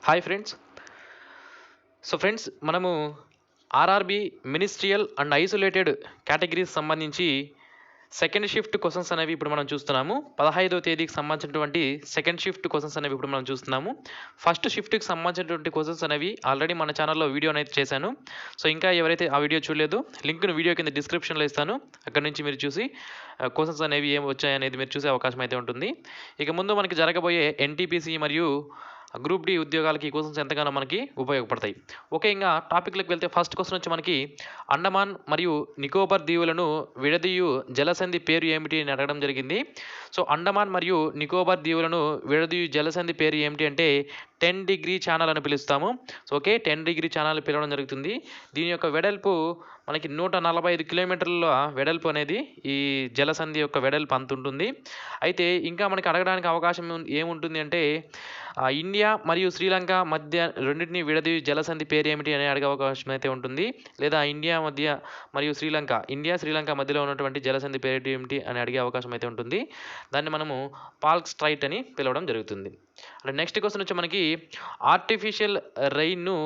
Hi friends. Friends మనము RRB ministerial and isolated categories సంబంధించి second shift questions అనేవి ఇప్పుడు మనం చూస్తున్నాము. 15వ తేదీకి సంబంధించినటువంటి సెకండ్ షిఫ్ట్ క్వశ్చన్స్ అనేవి ఇప్పుడు మనం చూస్తున్నాము. ఫస్ట్ షిఫ్ట్కి సంబంధించినటువంటి క్వశ్చన్స్ అనేవి ఆల్రెడీ మన ఛానల్లో వీడియో అనేది చేశాను. ఇంకా ఎవరైతే ఆ వీడియో చూడలేదు, లింక్ను వీడియో కింద డిస్క్రిప్షన్లో ఇస్తాను. అక్కడ నుంచి మీరు చూసి క్వశ్చన్స్ అనేవి ఏమి వచ్చాయనేది మీరు చూసే అవకాశం అయితే ఉంటుంది. ఇక ముందు మనకి జరగబోయే ఎన్టీపీసీ మరియు గ్రూప్ డి ఉద్యోగాలకి ఈ క్వశ్చన్స్ ఎంతగానో మనకి ఉపయోగపడతాయి. ఓకే, ఇంకా టాపిక్లోకి వెళ్తే ఫస్ట్ క్వశ్చన్ వచ్చి మనకి అండమాన్ మరియు నికోబార్ దీవులను విడదీయు జలసంధి పేరు ఏమిటి అని అడగడం జరిగింది. అండమాన్ మరియు నికోబార్ దీవులను విడదీయు జలసంధి పేరు ఏమిటి అంటే 10 డిగ్రీ ఛానల్ అని పిలుస్తాము. ఓకే, 10 డిగ్రీ ఛానల్ పిలవడం జరుగుతుంది. దీని యొక్క వెడల్పు మనకి 145 కిలోమీటర్ల వెడల్పు అనేది ఈ జలసంధి యొక్క వెడల్పు అంత ఉంటుంది. అయితే ఇంకా మనకి అడగడానికి అవకాశం ఏముంటుంది అంటే ఇండియా మరియు శ్రీలంక మధ్య రెండింటిని విడదీయు జలసంధి పేరు ఏమిటి అని అడిగే అవకాశం అయితే ఉంటుంది. లేదా ఇండియా మరియు శ్రీలంక మధ్యలో ఉన్నటువంటి జలసంధి పేరు ఏమిటి అని అడిగే అవకాశం అయితే ఉంటుంది. దాన్ని మనము పాల్క్ స్ట్రైట్ అని పిలవడం జరుగుతుంది. నెక్స్ట్ క్వశ్చన్ వచ్చి మనకి ఆర్టిఫిషియల్ రెయిన్ను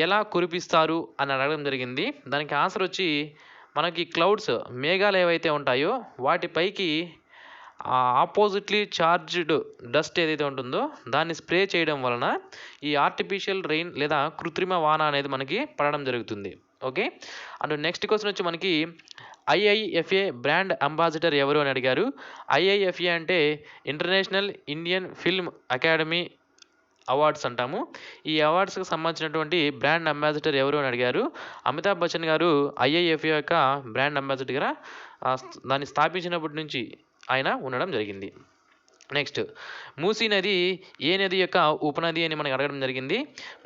ఎలా కురిపిస్తారు అని అడగడం జరిగింది. దానికి ఆన్సర్ వచ్చి మనకి క్లౌడ్స్, మేఘాలు ఏవైతే ఉంటాయో వాటిపైకి ఆపోజిట్లీ చార్జ్డ్ డస్ట్ ఏదైతే ఉంటుందో దాన్ని స్ప్రే చేయడం వలన ఈ ఆర్టిఫిషియల్ రెయిన్ లేదా కృత్రిమ వాన అనేది మనకి పడడం జరుగుతుంది. ఓకే, నెక్స్ట్ క్వశ్చన్ వచ్చి మనకి ఐఐఎఫ్ఏ బ్రాండ్ అంబాసిడర్ ఎవరు అని అడిగారు. ఐఐఎఫ్ఏ అంటే international Indian film academy awards అంటాము. ఈ అవార్డ్స్కి సంబంధించినటువంటి బ్రాండ్ అంబాసిడర్ ఎవరు అని అడిగారు. అమితాబ్ బచ్చన్ గారు ఐఐఎఫ్ఏ యొక్క బ్రాండ్ అంబాసిడర్గా దాన్ని స్థాపించినప్పటి నుంచి ఆయన ఉండడం జరిగింది. నెక్స్ట్, మూసీ నది ఏ నది యొక్క ఉపనది అని మనకి అడగడం జరిగింది.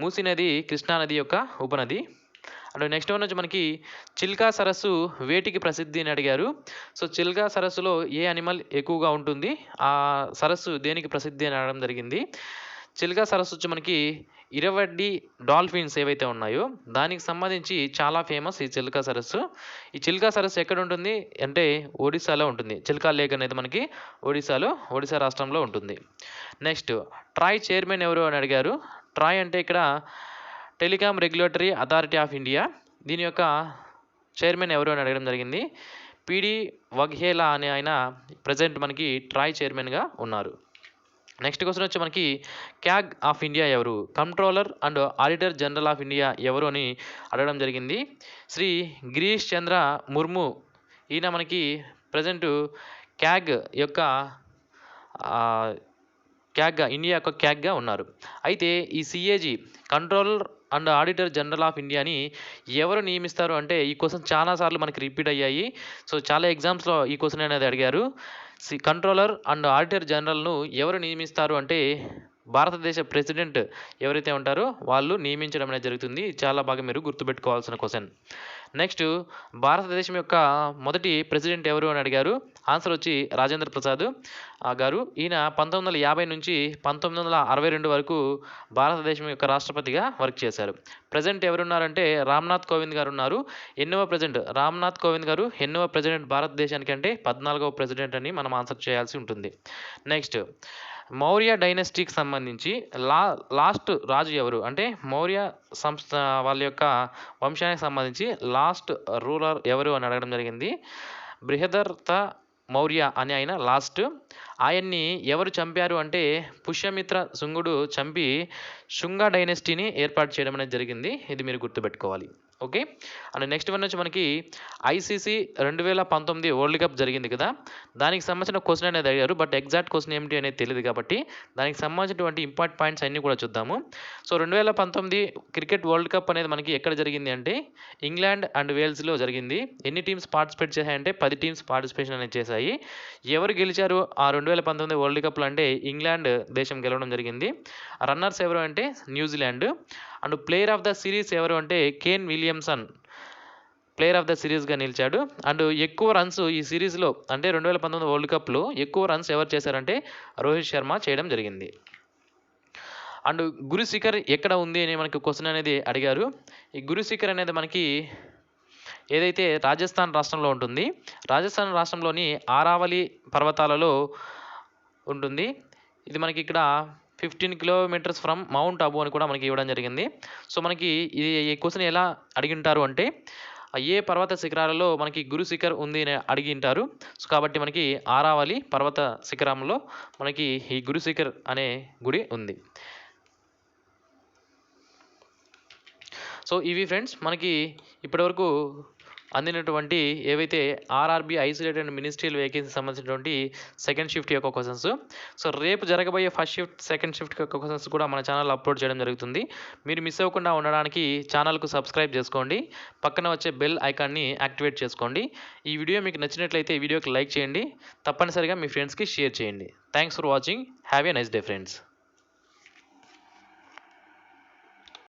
మూసీ నది కృష్ణా నది యొక్క ఉపనది. నెక్స్ట్ వన్ వచ్చి మనకి చిల్కా సరస్సు వేటికి ప్రసిద్ధి అని అడిగారు. చిల్కా సరస్సులో ఏ అనిమల్ ఎక్కువగా ఉంటుంది, ఆ సరస్సు దేనికి ప్రసిద్ధి అని అడగడం జరిగింది. చిల్కా సరస్సు వచ్చి మనకి ఇరవడ్డి డాల్ఫిన్స్ ఏవైతే ఉన్నాయో దానికి సంబంధించి చాలా ఫేమస్ ఈ చిల్కా సరస్సు. ఈ చిల్కా సరస్సు ఎక్కడ ఉంటుంది అంటే ఒడిశాలో ఉంటుంది. చిల్కా లేక్ అనేది మనకి ఒడిశా రాష్ట్రంలో ఉంటుంది. నెక్స్ట్, ట్రాయ్ చైర్మన్ ఎవరు అని అడిగారు. ట్రాయ్ అంటే ఇక్కడ telecom regulatory authority of India. దీని యొక్క చైర్మన్ ఎవరు అని అడగడం జరిగింది. పిడి వఘేలా అనే ఆయన ప్రజెంట్ మనకి ట్రాయ్ చైర్మన్గా ఉన్నారు. నెక్స్ట్ క్వశ్చన్ వచ్చి మనకి క్యాగ్ ఆఫ్ ఇండియా ఎవరు, controller and auditor general of India ఎవరు అని అడగడం జరిగింది. శ్రీ గిరీష్ చంద్ర ముర్ము, ఈయన మనకి ప్రజెంట్ క్యాగ్ యొక్క ఇండియా యొక్క క్యాగ్గా ఉన్నారు. అయితే ఈ CAG controller and auditor general of ఇండియాని ఎవరు నియమిస్తారు అంటే ఈ క్వశ్చన్ చాలాసార్లు మనకి రిపీట్ అయ్యాయి. చాలా ఎగ్జామ్స్లో ఈ క్వశ్చన్ అనేది అడిగారు. కంట్రోలర్ అండ్ ఆడిటర్ జనరల్ను ఎవరు నియమిస్తారు అంటే భారతదేశ ప్రెసిడెంట్ ఎవరైతే ఉంటారో వాళ్ళు నియమించడం అనేది జరుగుతుంది. చాలా బాగా మీరు గుర్తుపెట్టుకోవాల్సిన క్వశ్చన్. నెక్స్ట్, భారతదేశం యొక్క మొదటి ప్రెసిడెంట్ ఎవరు అని అడిగారు. ఆన్సర్ వచ్చి రాజేంద్ర ప్రసాద్ గారు. ఈయన 1950 నుంచి 1962 వరకు భారతదేశం యొక్క రాష్ట్రపతిగా వర్క్ చేశారు. ప్రజెంట్ ఎవరున్నారంటే రామ్నాథ్ కోవింద్ గారు ఉన్నారు. ఎన్నవ ప్రెసిడెంట్ రామ్నాథ్ కోవింద్ గారు ఎన్నవ ప్రెసిడెంట్ భారతదేశానికి అంటే 14వ ప్రెసిడెంట్ అని మనం ఆన్సర్ చేయాల్సి ఉంటుంది. నెక్స్ట్, మౌర్య డైనస్టీకి సంబంధించి లాస్ట్ రాజు ఎవరు అంటే మౌర్య సంస్థ వాళ్ళ యొక్క వంశానికి సంబంధించి లాస్ట్ రూలర్ ఎవరు అని అడగడం జరిగింది. బృహదర్త మౌర్య అని ఆయన లాస్ట్. ఆయన్ని ఎవరు చంపారు అంటే పుష్యమిత్ర శుంగుడు చంపి శుంగ డైనెస్టీని ఏర్పాటు చేయడం అనేది జరిగింది. ఇది మీరు గుర్తుపెట్టుకోవాలి. ఓకే, నెక్స్ట్ వన్ వచ్చి మనకి ఐసీసీ 2019 వరల్డ్ కప్ జరిగింది కదా, దానికి సంబంధించిన క్వశ్చన్ అనేది అడిగారు. బట్ ఎగ్జాక్ట్ క్వశ్చన్ ఏమిటి అనేది తెలియదు కాబట్టి దానికి సంబంధించినటువంటి ఇంపార్టెంట్ పాయింట్స్ అన్నీ కూడా చూద్దాము. 2019 క్రికెట్ వరల్డ్ కప్ అనేది మనకి ఎక్కడ జరిగింది అంటే ఇంగ్లాండ్ అండ్ వేల్స్లో జరిగింది. ఎన్ని టీమ్స్ పార్టిసిపేట్ చేశాయంటే 10 టీమ్స్ పార్టిసిపేషన్ అనేది చేశాయి. ఎవరు గెలిచారు ఆ 2019 వరల్డ్ కప్లో అంటే ఇంగ్లాండ్ దేశం గెలవడం జరిగింది. రన్నర్స్ ఎవరు అంటే New Zealand. Player of the series ఎవరు అంటే Kane Williamson player of the సిరీస్గా నిలిచాడు. ఎక్కువ రన్స్ ఈ సిరీస్లో అంటే 2019 వరల్డ్ కప్లో ఎక్కువ రన్స్ ఎవరు చేశారంటే రోహిత్ శర్మ చేయడం జరిగింది. గురు శిఖర్ ఎక్కడ ఉంది అని మనకి క్వశ్చన్ అనేది అడిగారు. ఈ గురు శిఖర్ అనేది మనకి ఏదైతే రాజస్థాన్ రాష్ట్రంలో ఉంటుంది, రాజస్థాన్ రాష్ట్రంలోని ఆరావళి పర్వతాలలో ఉంటుంది. ఇది మనకి ఇక్కడ 15 కిలోమీటర్స్ ఫ్రమ్ మౌంట్ అబు అని కూడా మనకి ఇవ్వడం జరిగింది. సో మనకి ఈ క్వశ్చన్ ఎలా అడిగింటారు అంటే ఏ పర్వత శిఖరాలలో మనకి గురు శిఖర్ ఉంది అని అడిగింటారు. సో కాబట్టి మనకి ఆరావళి పర్వత శిఖరంలో మనకి ఈ గురు శిఖర్ అనే గుడి ఉంది. సో ఇవి ఫ్రెండ్స్ మనకి ఇప్పటివరకు అందినటువంటి ఏవైతే RRB isolated and ministerial vacancy సంబంధించినటువంటి సెకండ్ షిఫ్ట్ యొక్క క్వశ్చన్స్. సో రేపు జరగబోయే ఫస్ట్ షిఫ్ట్ సెకండ్ షిఫ్ట్ యొక్క క్వశ్చన్స్ కూడా మన ఛానల్లో అప్లోడ్ చేయడం జరుగుతుంది. మీరు మిస్ అవ్వకుండా ఉండడానికి ఛానల్కు సబ్స్క్రైబ్ చేసుకోండి, పక్కన వచ్చే బెల్ ఐకాన్ని యాక్టివేట్ చేసుకోండి. ఈ వీడియో మీకు నచ్చినట్లయితే ఈ వీడియోకి లైక్ చేయండి, తప్పనిసరిగా మీ ఫ్రెండ్స్కి షేర్ చేయండి. Thanks for watching. Have a nice day friends.